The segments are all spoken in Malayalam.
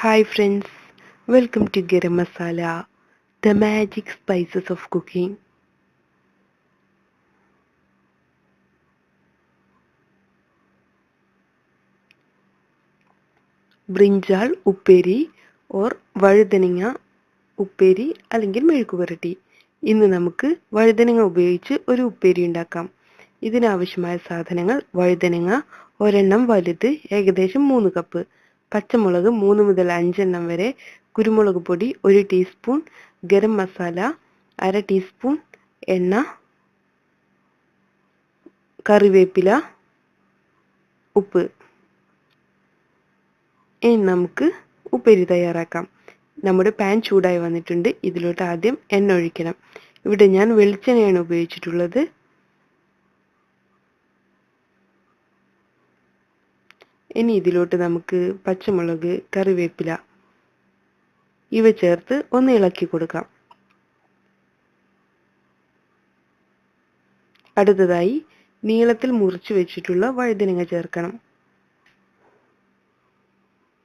Hi friends, welcome to Garam Masala, the magic spices of cooking. Brinjal ഉപ്പേരി ഓർ വഴുതനങ്ങ ഉപ്പേരി അല്ലെങ്കിൽ മെഴുക്കുപുരട്ടി. ഇന്ന് നമുക്ക് വഴുതനങ്ങ ഉപയോഗിച്ച് ഒരു ഉപ്പേരി ഉണ്ടാക്കാം. ഇതിനാവശ്യമായ സാധനങ്ങൾ: വഴുതനങ്ങ ഒരെണ്ണം വലുത് ഏകദേശം 3 കപ്പ്, പച്ചമുളക് 3 മുതൽ 5 എണ്ണം വരെ, കുരുമുളക് പൊടി 1 ടീസ്പൂൺ, ഗരം മസാല 1/2 ടീസ്പൂൺ, എണ്ണ, കറിവേപ്പില, ഉപ്പ്. ഇനി നമുക്ക് ഉപ്പേരി തയ്യാറാക്കാം. നമ്മുടെ പാൻ ചൂടായി വന്നിട്ടുണ്ട്. ഇതിലോട്ട് ആദ്യം എണ്ണ ഒഴിക്കണം. ഇവിടെ ഞാൻ വെളിച്ചെണ്ണയാണ് ഉപയോഗിച്ചിട്ടുള്ളത്. ഇനി ഇതിലോട്ട് നമുക്ക് പച്ചമുളക്, കറിവേപ്പില ഇവ ചേർത്ത് ഒന്ന് ഇളക്കി കൊടുക്കാം. അടുത്തതായി നീളത്തിൽ മുറിച്ചു വെച്ചിട്ടുള്ള വഴുതനങ്ങ ചേർക്കണം.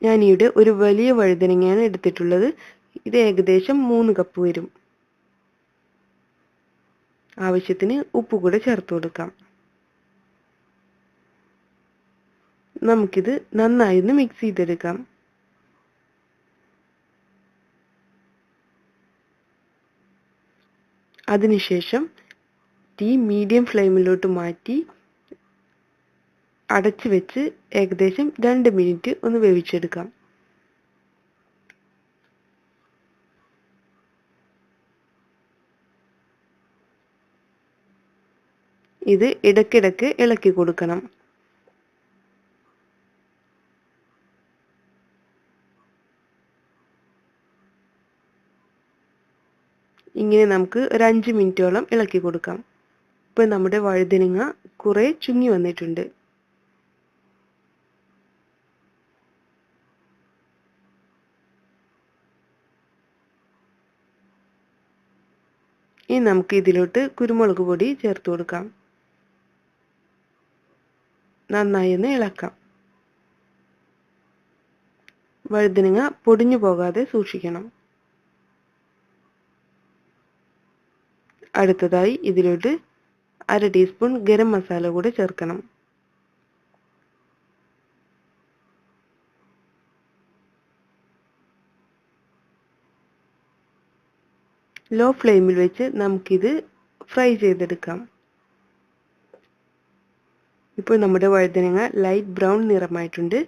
ഞാനിവിടെ ഒരു വലിയ വഴുതനങ്ങയാണ് എടുത്തിട്ടുള്ളത്. ഇത് ഏകദേശം 3 കപ്പ് വരും. ആവശ്യത്തിന് ഉപ്പ് കൂടെ ചേർത്ത് കൊടുക്കാം. നമുക്കിത് നന്നായി ഒന്ന് മിക്സ് ചെയ്തെടുക്കാം. അതിനുശേഷം തീ മീഡിയം ഫ്ലെയിമിലോട്ട് മാറ്റി അടച്ചു വെച്ച് ഏകദേശം 2 മിനിറ്റ് ഒന്ന് വേവിച്ചെടുക്കാം. ഇത് ഇടയ്ക്കിടയ്ക്ക് ഇളക്കി കൊടുക്കണം. ഇങ്ങനെ നമുക്ക് ഒരു 5 മിനിറ്റോളം ഇളക്കി കൊടുക്കാം. ഇപ്പോൾ നമ്മുടെ വഴുതനങ്ങ കുറെ ചുങ്ങി വന്നിട്ടുണ്ട്. ഇനി നമുക്ക് ഇതിലോട്ട് കുരുമുളക് പൊടി ചേർത്ത് കൊടുക്കാം. നന്നായി ഒന്ന് ഇളക്കാം. വഴുതനങ്ങ പൊടിഞ്ഞു പോകാതെ സൂക്ഷിക്കണം. അടുത്തതായി ഇതിലോട്ട് 1/2 ടീസ്പൂൺ ഗരം മസാല കൂടെ ചേർക്കണം. ലോ ഫ്ലെയിമിൽ വെച്ച് നമുക്കിത് ഫ്രൈ ചെയ്തെടുക്കാം. ഇപ്പോൾ നമ്മുടെ വഴുതനങ്ങ ലൈറ്റ് ബ്രൗൺ നിറമായിട്ടുണ്ട്.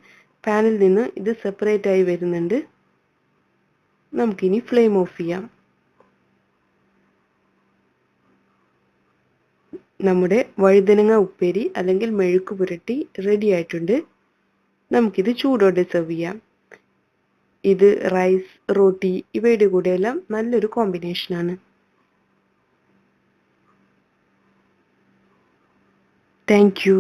പാനിൽ നിന്ന് ഇത് സെപ്പറേറ്റ് ആയി വരുന്നുണ്ട്. നമുക്കിനി ഫ്ലെയിം ഓഫ് ചെയ്യാം. നമ്മുടെ വഴുതനങ്ങ ഉപ്പേരി അല്ലെങ്കിൽ മെഴുക്ക് പുരട്ടി റെഡി ആയിട്ടുണ്ട്. നമുക്കിത് ചൂടോടെ സെർവ് ചെയ്യാം. ഇത് റൈസ്, റോട്ടി ഇവയുടെ കൂടെയെല്ലാം നല്ലൊരു കോമ്പിനേഷനാണ്. Thank you.